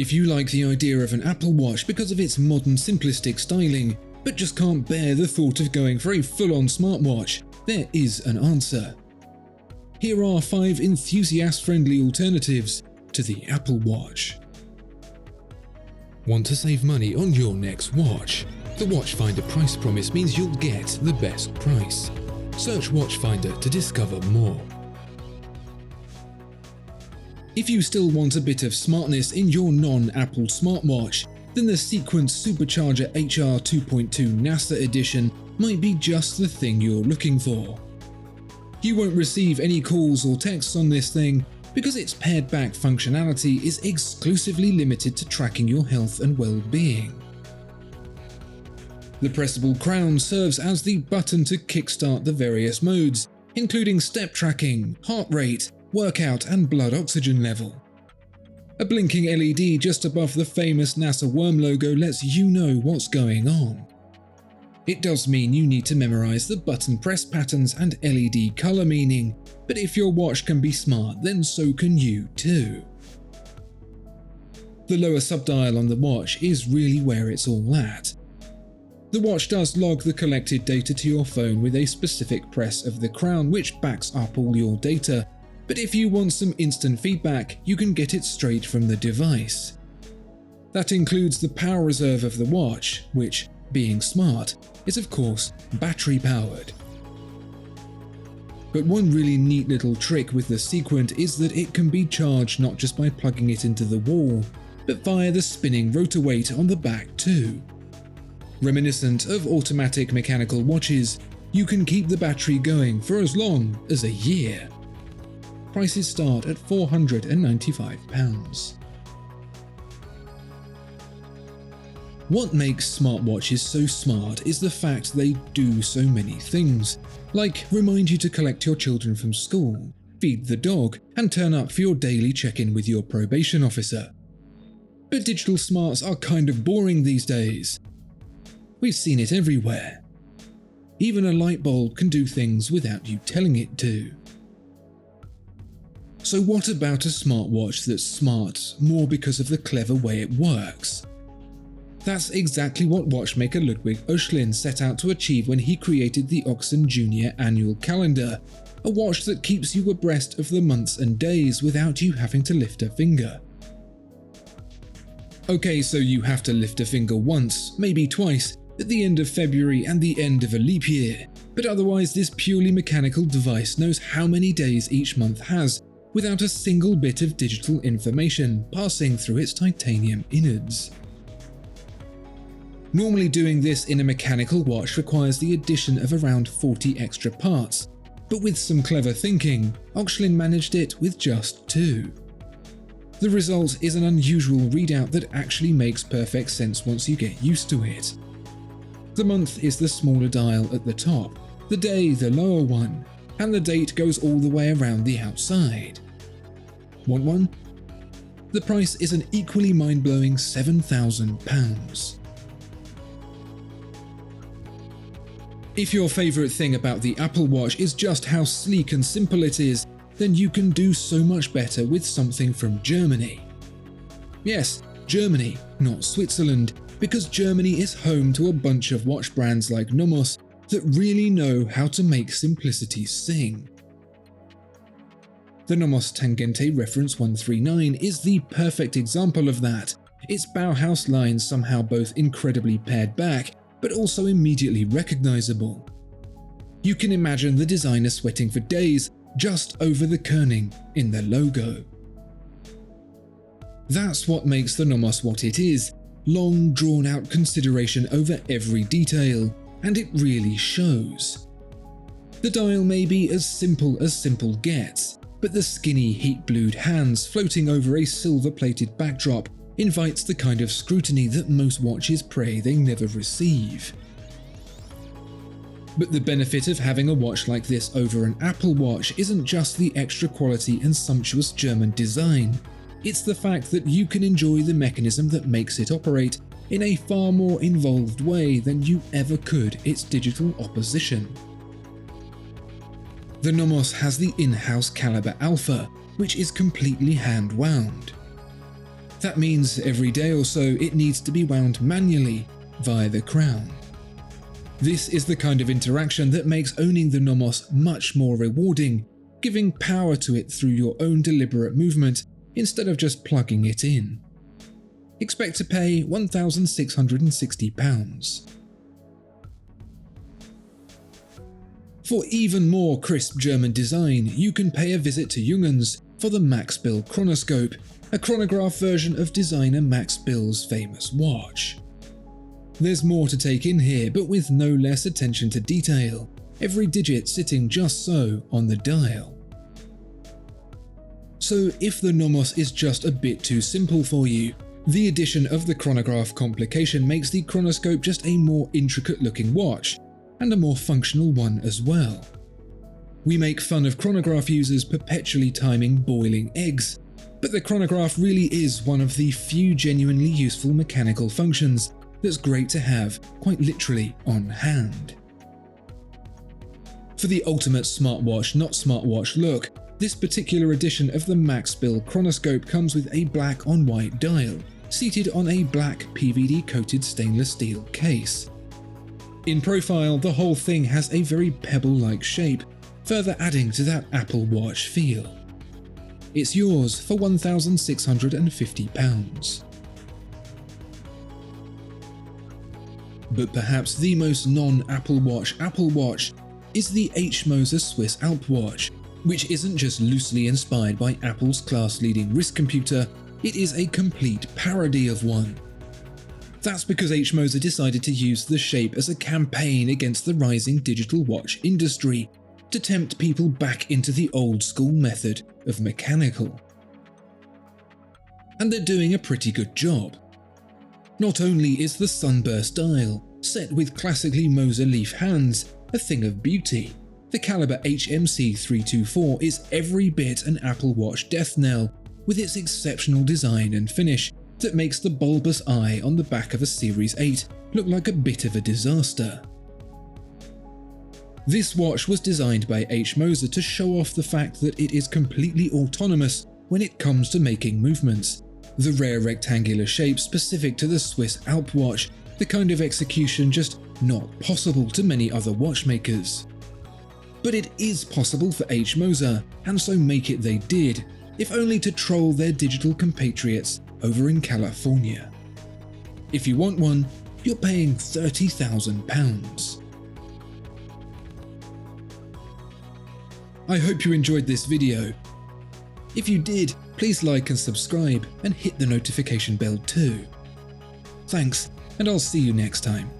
If you like the idea of an Apple Watch because of its modern simplistic styling, but just can't bear the thought of going for a full-on smartwatch, there is an answer. Here are 5 enthusiast-friendly alternatives to the Apple Watch. Want to save money on your next watch? The Watchfinder price promise means you'll get the best price. Search Watchfinder to discover more. If you still want a bit of smartness in your non-Apple smartwatch, then the Sequent Supercharger HR 2.2 NASA edition might be just the thing you're looking for. You won't receive any calls or texts on this thing because its pared-back functionality is exclusively limited to tracking your health and well-being. The pressable crown serves as the button to kickstart the various modes, including step tracking, heart rate, workout and blood oxygen level. A blinking LED just above the famous NASA worm logo lets you know what's going on. It does mean you need to memorize the button press patterns and LED color meaning, but if your watch can be smart, then so can you too. The lower subdial on the watch is really where it's all at. The watch does log the collected data to your phone with a specific press of the crown which backs up all your data, but if you want some instant feedback, you can get it straight from the device. That includes the power reserve of the watch, which, being smart, is of course battery powered. But one really neat little trick with the Sequent is that it can be charged not just by plugging it into the wall, but via the spinning rotor weight on the back too. Reminiscent of automatic mechanical watches, you can keep the battery going for as long as a year. Prices start at £495. What makes smartwatches so smart is the fact they do so many things, like remind you to collect your children from school, feed the dog, and turn up for your daily check-in with your probation officer. But digital smarts are kind of boring these days. We've seen it everywhere. Even a light bulb can do things without you telling it to. So what about a smartwatch that's smart more because of the clever way it works? That's exactly what watchmaker Ludwig Oechlin set out to achieve when he created the Ochs Junior annual calendar, a watch that keeps you abreast of the months and days without you having to lift a finger. Okay, so you have to lift a finger once, maybe twice, at the end of February and the end of a leap year, but otherwise this purely mechanical device knows how many days each month has, without a single bit of digital information passing through its titanium innards. Normally doing this in a mechanical watch requires the addition of around 40 extra parts, but with some clever thinking, Oechlin managed it with just 2. The result is an unusual readout that actually makes perfect sense once you get used to it. The month is the smaller dial at the top, the day the lower one, and the date goes all the way around the outside. Want one? The price is an equally mind-blowing £7,000. If your favourite thing about the Apple Watch is just how sleek and simple it is, then you can do so much better with something from Germany. Yes, Germany, not Switzerland, because Germany is home to a bunch of watch brands like Nomos that really know how to make simplicity sing. The Nomos Tangente Reference 139 is the perfect example of that. Its Bauhaus lines somehow both incredibly pared back, but also immediately recognizable. You can imagine the designer sweating for days just over the kerning in the logo. That's what makes the Nomos what it is, long drawn-out consideration over every detail, and it really shows. The dial may be as simple gets, but the skinny heat-blued hands floating over a silver-plated backdrop invites the kind of scrutiny that most watches pray they never receive. But the benefit of having a watch like this over an Apple Watch isn't just the extra quality and sumptuous German design, it's the fact that you can enjoy the mechanism that makes it operate in a far more involved way than you ever could its digital opposition. The Nomos has the in-house Caliber Alpha, which is completely hand-wound. That means every day or so it needs to be wound manually via the crown. This is the kind of interaction that makes owning the Nomos much more rewarding, giving power to it through your own deliberate movement instead of just plugging it in. Expect to pay £1,660. For even more crisp German design, you can pay a visit to Junghans for the Max Bill Chronoscope, a chronograph version of designer Max Bill's famous watch. There's more to take in here, but with no less attention to detail, every digit sitting just so on the dial. So if the Nomos is just a bit too simple for you, the addition of the chronograph complication makes the Chronoscope just a more intricate looking watch, and a more functional one as well. We make fun of chronograph users perpetually timing boiling eggs, but the chronograph really is one of the few genuinely useful mechanical functions that's great to have quite literally on hand. For the ultimate smartwatch not smartwatch look, this particular edition of the Max Bill Chronoscope comes with a black on white dial, seated on a black PVD coated stainless steel case. In profile, the whole thing has a very pebble-like shape, further adding to that Apple Watch feel. It's yours for £1,650. But perhaps the most non-Apple Watch is the Moser Swiss Alp watch, which isn't just loosely inspired by Apple's class-leading wrist computer, it is a complete parody of one. That's because Moser decided to use the shape as a campaign against the rising digital watch industry, to tempt people back into the old-school method of mechanical. And they're doing a pretty good job. Not only is the sunburst dial, set with classically Moser leaf hands, a thing of beauty, the caliber HMC 324 is every bit an Apple Watch death knell, with its exceptional design and finish that makes the bulbous eye on the back of a Series 8 look like a bit of a disaster. This watch was designed by Moser to show off the fact that it is completely autonomous when it comes to making movements, the rare rectangular shape specific to the Swiss Alp watch, the kind of execution just not possible to many other watchmakers. But it is possible for Moser, and so make it they did, if only to troll their digital compatriots over in California. If you want one, you're paying £30,000. I hope you enjoyed this video. If you did, please like and subscribe and hit the notification bell too. Thanks, and I'll see you next time.